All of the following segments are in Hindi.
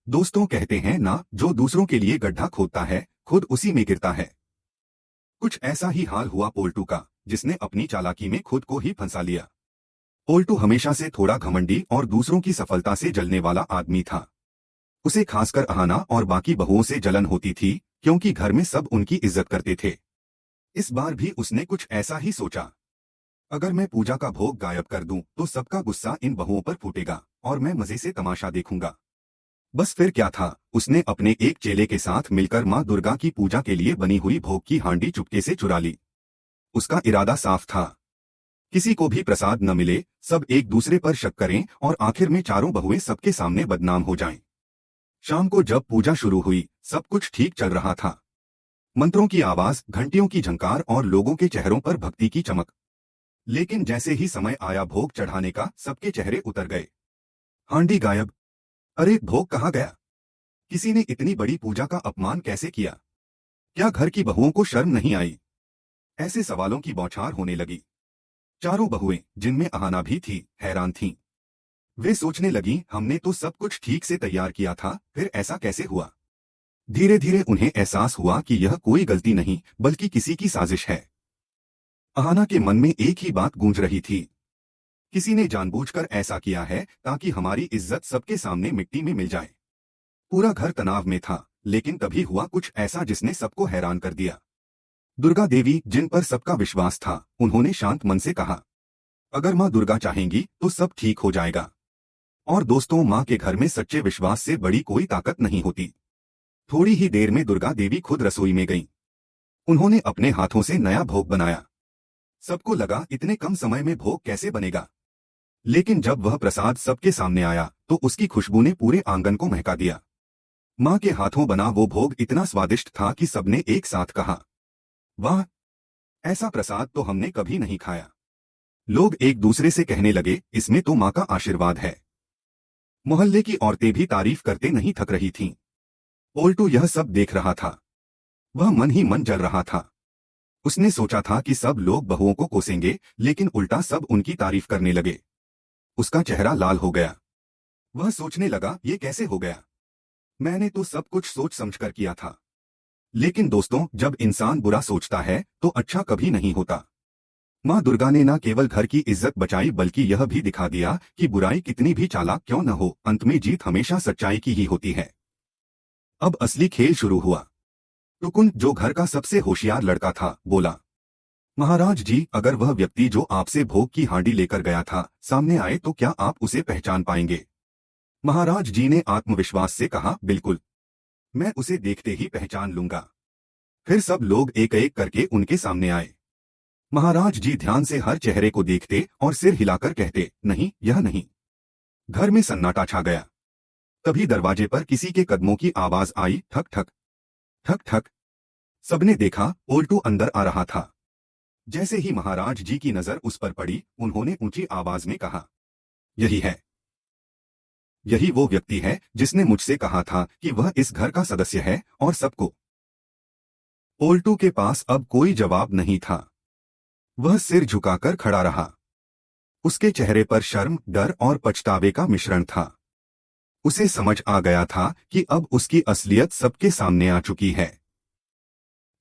दोस्तों कहते हैं ना, जो दूसरों के लिए गड्ढा खोदता है खुद उसी में गिरता है। कुछ ऐसा ही हाल हुआ पोल्टू का, जिसने अपनी चालाकी में खुद को ही फंसा लिया। पोल्टू हमेशा से थोड़ा घमंडी और दूसरों की सफलता से जलने वाला आदमी था। उसे खासकर अहाना और बाकी बहुओं से जलन होती थी, क्योंकि घर में सब उनकी इज्जत करते थे। इस बार भी उसने कुछ ऐसा ही सोचा। अगर मैं पूजा का भोग गायब कर दूं तो सबका गुस्सा इन बहुओं पर फूटेगा और मैं मजे से तमाशा देखूंगा। बस फिर क्या था, उसने अपने एक चेले के साथ मिलकर मां दुर्गा की पूजा के लिए बनी हुई भोग की हांडी चुपके से चुरा ली। उसका इरादा साफ था, किसी को भी प्रसाद न मिले, सब एक दूसरे पर शक करें और आखिर में चारों बहुएं सबके सामने बदनाम हो जाएं। शाम को जब पूजा शुरू हुई, सब कुछ ठीक चल रहा था। मंत्रों की आवाज, घंटियों की झंकार और लोगों के चेहरों पर भक्ति की चमक। लेकिन जैसे ही समय आया भोग चढ़ाने का, सबके चेहरे उतर गए। हांडी गायब। अरे भोग कहाँ गया? किसी ने इतनी बड़ी पूजा का अपमान कैसे किया? क्या घर की बहुओं को शर्म नहीं आई? ऐसे सवालों की बौछार होने लगी। चारों बहुएं, जिनमें अहाना भी थी, हैरान थीं। वे सोचने लगी, हमने तो सब कुछ ठीक से तैयार किया था, फिर ऐसा कैसे हुआ? धीरे धीरे उन्हें एहसास हुआ कि यह कोई गलती नहीं, बल्कि किसी की साजिश है। अहाना के मन में एक ही बात गूंज रही थी, किसी ने जानबूझकर ऐसा किया है ताकि हमारी इज्जत सबके सामने मिट्टी में मिल जाए। पूरा घर तनाव में था, लेकिन तभी हुआ कुछ ऐसा जिसने सबको हैरान कर दिया। दुर्गा देवी, जिन पर सबका विश्वास था, उन्होंने शांत मन से कहा, अगर माँ दुर्गा चाहेंगी तो सब ठीक हो जाएगा। और दोस्तों, माँ के घर में सच्चे विश्वास से बड़ी कोई ताकत नहीं होती। थोड़ी ही देर में दुर्गा देवी खुद रसोई में गईं। उन्होंने अपने हाथों से नया भोग बनाया। सबको लगा, इतने कम समय में भोग कैसे बनेगा। लेकिन जब वह प्रसाद सबके सामने आया तो उसकी खुशबू ने पूरे आंगन को महका दिया। माँ के हाथों बना वो भोग इतना स्वादिष्ट था कि सबने एक साथ कहा, वाह, ऐसा प्रसाद तो हमने कभी नहीं खाया। लोग एक दूसरे से कहने लगे, इसमें तो माँ का आशीर्वाद है। मोहल्ले की औरतें भी तारीफ करते नहीं थक रही थीं। पोल्टू यह सब देख रहा था। वह मन ही मन जल रहा था। उसने सोचा था कि सब लोग बहुओं को कोसेंगे, लेकिन उल्टा सब उनकी तारीफ करने लगे। उसका चेहरा लाल हो गया। वह सोचने लगा, ये कैसे हो गया? मैंने तो सब कुछ सोच समझकर किया था। लेकिन दोस्तों, जब इंसान बुरा सोचता है तो अच्छा कभी नहीं होता। माँ दुर्गा ने न केवल घर की इज्जत बचाई, बल्कि यह भी दिखा दिया कि बुराई कितनी भी चालाक क्यों न हो, अंत में जीत हमेशा सच्चाई की ही होती है। अब असली खेल शुरू हुआ। टुकुन, जो घर का सबसे होशियार लड़का था, बोला, महाराज जी, अगर वह व्यक्ति जो आपसे भोग की हांडी लेकर गया था सामने आए तो क्या आप उसे पहचान पाएंगे? महाराज जी ने आत्मविश्वास से कहा, बिल्कुल, मैं उसे देखते ही पहचान लूंगा। फिर सब लोग एक एक करके उनके सामने आए। महाराज जी ध्यान से हर चेहरे को देखते और सिर हिलाकर कहते, नहीं, यह नहीं। घर में सन्नाटा छा गया। तभी दरवाजे पर किसी के कदमों की आवाज आई, ठक ठक, ठक ठक। सबने देखा, पोल्टू अंदर आ रहा था। जैसे ही महाराज जी की नजर उस पर पड़ी, उन्होंने ऊंची आवाज में कहा, यही है, यही वो व्यक्ति है जिसने मुझसे कहा था कि वह इस घर का सदस्य है और सबको। पोल्टू के पास अब कोई जवाब नहीं था। वह सिर झुकाकर खड़ा रहा। उसके चेहरे पर शर्म, डर और पछतावे का मिश्रण था। उसे समझ आ गया था कि अब उसकी असलियत सबके सामने आ चुकी है।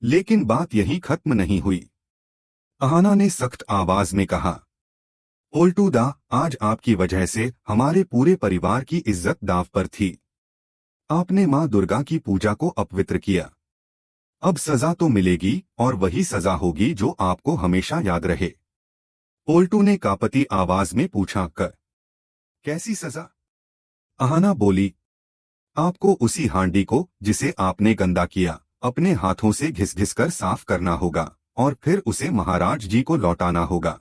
लेकिन बात यहीं खत्म नहीं हुई। अहाना ने सख्त आवाज में कहा, पोल्टू दा, आज आपकी वजह से हमारे पूरे परिवार की इज्जत दांव पर थी। आपने मां दुर्गा की पूजा को अपवित्र किया। अब सजा तो मिलेगी, और वही सजा होगी जो आपको हमेशा याद रहे। पोल्टू ने कांपती आवाज में पूछा, कैसी सजा? अहाना बोली, आपको उसी हांडी को, जिसे आपने गंदा किया, अपने हाथों से घिस घिस कर साफ करना होगा और फिर उसे महाराज जी को लौटाना होगा।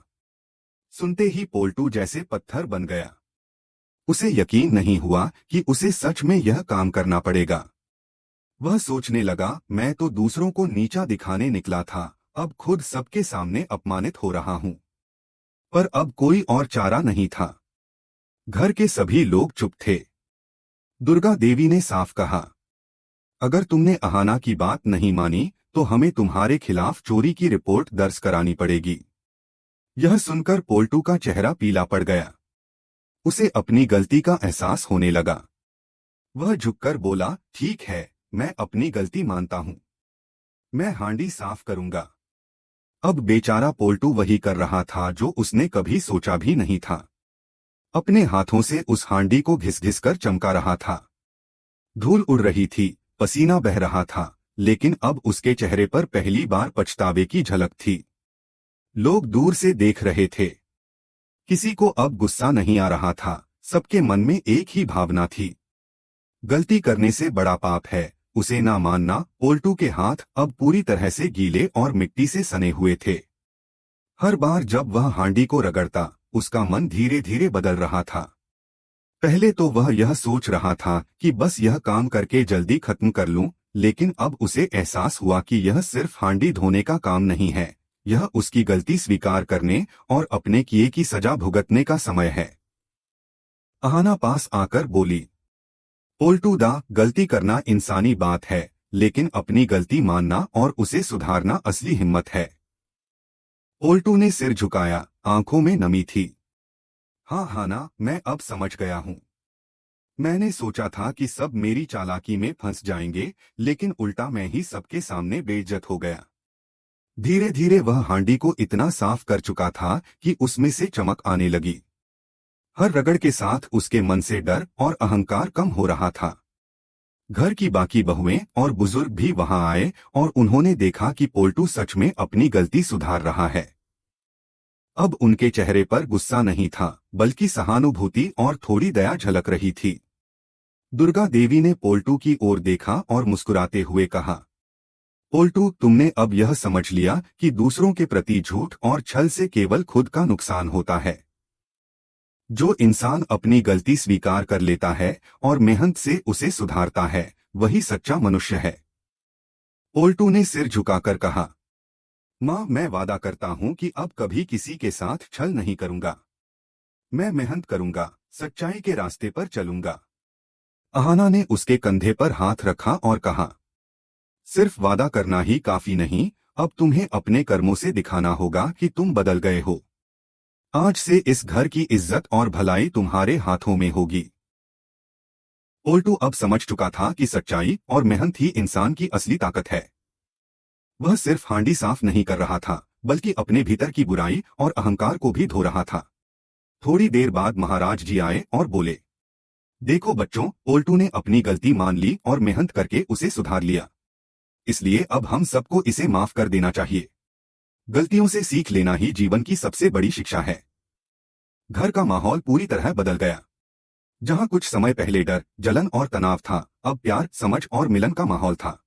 सुनते ही पोल्टू जैसे पत्थर बन गया। उसे यकीन नहीं हुआ कि उसे सच में यह काम करना पड़ेगा। वह सोचने लगा, मैं तो दूसरों को नीचा दिखाने निकला था, अब खुद सबके सामने अपमानित हो रहा हूं। पर अब कोई और चारा नहीं था। घर के सभी लोग चुप थे। दुर्गा देवी ने साफ कहा, अगर तुमने अहाना की बात नहीं मानी तो हमें तुम्हारे खिलाफ चोरी की रिपोर्ट दर्ज करानी पड़ेगी। यह सुनकर पोल्टू का चेहरा पीला पड़ गया। उसे अपनी गलती का एहसास होने लगा। वह झुककर बोला, ठीक है, मैं अपनी गलती मानता हूँ। मैं हांडी साफ करूंगा। अब बेचारा पोल्टू वही कर रहा था जो उसने कभी सोचा भी नहीं था। अपने हाथों से उस हांडी को घिस घिस कर चमका रहा था। धूल उड़ रही थी, पसीना बह रहा था, लेकिन अब उसके चेहरे पर पहली बार पछतावे की झलक थी। लोग दूर से देख रहे थे। किसी को अब गुस्सा नहीं आ रहा था, सबके मन में एक ही भावना थी। गलती करने से बड़ा पाप है, उसे ना मानना। पोल्टू के हाथ अब पूरी तरह से गीले और मिट्टी से सने हुए थे। हर बार जब वह हांडी को रगड़ता, उसका मन धीरे धीरे बदल रहा था। पहले तो वह यह सोच रहा था कि बस यह काम करके जल्दी खत्म कर लूं, लेकिन अब उसे एहसास हुआ कि यह सिर्फ हांडी धोने का काम नहीं है, यह उसकी गलती स्वीकार करने और अपने किए की सजा भुगतने का समय है। अहाना पास आकर बोली, पोल्टू दा, गलती करना इंसानी बात है, लेकिन अपनी गलती मानना और उसे सुधारना असली हिम्मत है। पोल्टू ने सिर झुकाया, आंखों में नमी थी। हाँ हाना, मैं अब समझ गया हूँ। मैंने सोचा था कि सब मेरी चालाकी में फंस जाएंगे, लेकिन उल्टा मैं ही सबके सामने बेइज्जत हो गया। धीरे धीरे वह हांडी को इतना साफ कर चुका था कि उसमें से चमक आने लगी। हर रगड़ के साथ उसके मन से डर और अहंकार कम हो रहा था। घर की बाकी बहुएं और बुजुर्ग भी वहां आए और उन्होंने देखा कि पोल्टू सच में अपनी गलती सुधार रहा है। अब उनके चेहरे पर गुस्सा नहीं था, बल्कि सहानुभूति और थोड़ी दया झलक रही थी। दुर्गा देवी ने पोल्टू की ओर देखा और मुस्कुराते हुए कहा, पोल्टू, तुमने अब यह समझ लिया कि दूसरों के प्रति झूठ और छल से केवल खुद का नुकसान होता है। जो इंसान अपनी गलती स्वीकार कर लेता है और मेहनत से उसे सुधारता है, वही सच्चा मनुष्य है। पोल्टू ने सिर झुकाकर कहा, माँ, मैं वादा करता हूँ कि अब कभी किसी के साथ छल नहीं करूंगा। मैं मेहनत करूंगा, सच्चाई के रास्ते पर चलूंगा। अहाना ने उसके कंधे पर हाथ रखा और कहा, सिर्फ वादा करना ही काफी नहीं, अब तुम्हें अपने कर्मों से दिखाना होगा कि तुम बदल गए हो। आज से इस घर की इज्जत और भलाई तुम्हारे हाथों में होगी। पोल्टू अब समझ चुका था कि सच्चाई और मेहनत ही इंसान की असली ताकत है। वह सिर्फ हांडी साफ नहीं कर रहा था, बल्कि अपने भीतर की बुराई और अहंकार को भी धो रहा था। थोड़ी देर बाद महाराज जी आए और बोले, देखो बच्चों, पोल्टू ने अपनी गलती मान ली और मेहनत करके उसे सुधार लिया। इसलिए अब हम सबको इसे माफ कर देना चाहिए। गलतियों से सीख लेना ही जीवन की सबसे बड़ी शिक्षा है। घर का माहौल पूरी तरह बदल गया। जहां कुछ समय पहले डर, जलन और तनाव था, अब प्यार, समझ और मिलन का माहौल था।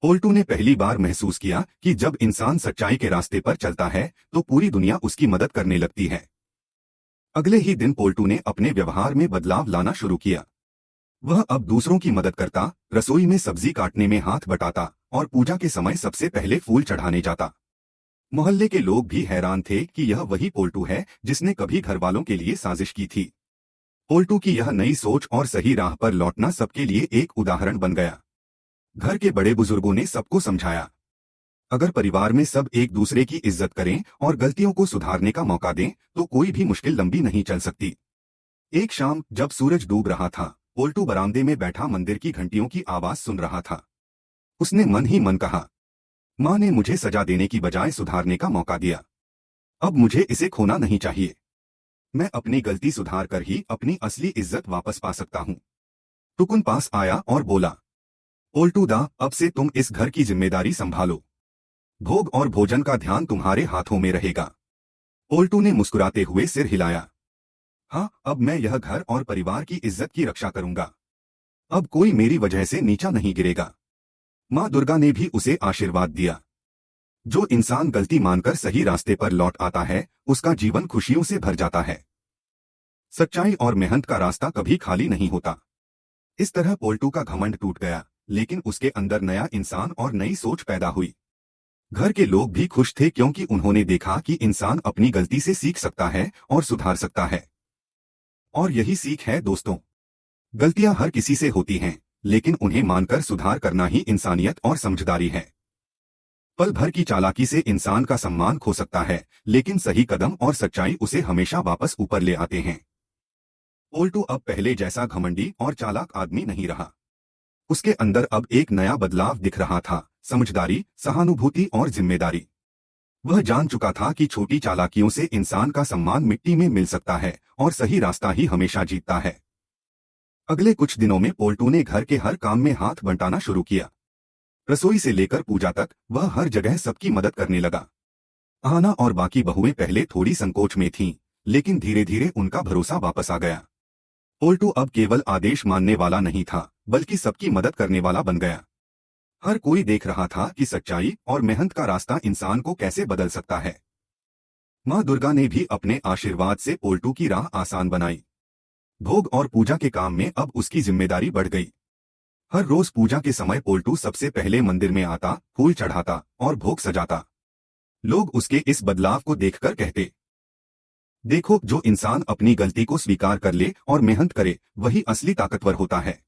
पोल्टू ने पहली बार महसूस किया कि जब इंसान सच्चाई के रास्ते पर चलता है तो पूरी दुनिया उसकी मदद करने लगती है। अगले ही दिन पोल्टू ने अपने व्यवहार में बदलाव लाना शुरू किया। वह अब दूसरों की मदद करता, रसोई में सब्जी काटने में हाथ बटाता और पूजा के समय सबसे पहले फूल चढ़ाने जाता। मोहल्ले के लोग भी हैरान थे कि यह वही पोल्टू है जिसने कभी घरवालों के लिए साजिश की थी। पोल्टू की यह नई सोच और सही राह पर लौटना सबके लिए एक उदाहरण बन गया। घर के बड़े बुजुर्गों ने सबको समझाया, अगर परिवार में सब एक दूसरे की इज्जत करें और गलतियों को सुधारने का मौका दें, तो कोई भी मुश्किल लंबी नहीं चल सकती। एक शाम जब सूरज डूब रहा था, पोल्टू बरामदे में बैठा मंदिर की घंटियों की आवाज सुन रहा था। उसने मन ही मन कहा, माँ ने मुझे सजा देने की बजाय सुधारने का मौका दिया। अब मुझे इसे खोना नहीं चाहिए। मैं अपनी गलती सुधार कर ही अपनी असली इज्जत वापस पा सकता हूँ। टुकुन पास आया और बोला, पोल्टू दा, अब से तुम इस घर की जिम्मेदारी संभालो। भोग और भोजन का ध्यान तुम्हारे हाथों में रहेगा। पोल्टू ने मुस्कुराते हुए सिर हिलाया। हाँ, अब मैं यह घर और परिवार की इज्जत की रक्षा करूंगा। अब कोई मेरी वजह से नीचा नहीं गिरेगा। माँ दुर्गा ने भी उसे आशीर्वाद दिया। जो इंसान गलती मानकर सही रास्ते पर लौट आता है, उसका जीवन खुशियों से भर जाता है। सच्चाई और मेहनत का रास्ता कभी खाली नहीं होता। इस तरह पोल्टू का घमंड टूट गया, लेकिन उसके अंदर नया इंसान और नई सोच पैदा हुई। घर के लोग भी खुश थे क्योंकि उन्होंने देखा कि इंसान अपनी गलती से सीख सकता है और सुधार सकता है। और यही सीख है दोस्तों, गलतियां हर किसी से होती हैं, लेकिन उन्हें मानकर सुधार करना ही इंसानियत और समझदारी है। पल भर की चालाकी से इंसान का सम्मान खो सकता है, लेकिन सही कदम और सच्चाई उसे हमेशा वापस ऊपर ले आते हैं। पोल्टू अब पहले जैसा घमंडी और चालाक आदमी नहीं रहा। उसके अंदर अब एक नया बदलाव दिख रहा था, समझदारी, सहानुभूति और जिम्मेदारी। वह जान चुका था कि छोटी चालाकियों से इंसान का सम्मान मिट्टी में मिल सकता है और सही रास्ता ही हमेशा जीतता है। अगले कुछ दिनों में पोल्टू ने घर के हर काम में हाथ बंटाना शुरू किया। रसोई से लेकर पूजा तक वह हर जगह सबकी मदद करने लगा। आना और बाकी बहुएं पहले थोड़ी संकोच में थीं, लेकिन धीरे धीरे उनका भरोसा वापस आ गया। पोल्टू अब केवल आदेश मानने वाला नहीं था, बल्कि सबकी मदद करने वाला बन गया। हर कोई देख रहा था कि सच्चाई और मेहनत का रास्ता इंसान को कैसे बदल सकता है। माँ दुर्गा ने भी अपने आशीर्वाद से पोल्टू की राह आसान बनाई। भोग और पूजा के काम में अब उसकी जिम्मेदारी बढ़ गई। हर रोज पूजा के समय पोल्टू सबसे पहले मंदिर में आता, फूल चढ़ाता और भोग सजाता। लोग उसके इस बदलाव को देखकर कहते, देखो, जो इंसान अपनी गलती को स्वीकार कर ले और मेहनत करे, वही असली ताकतवर होता है।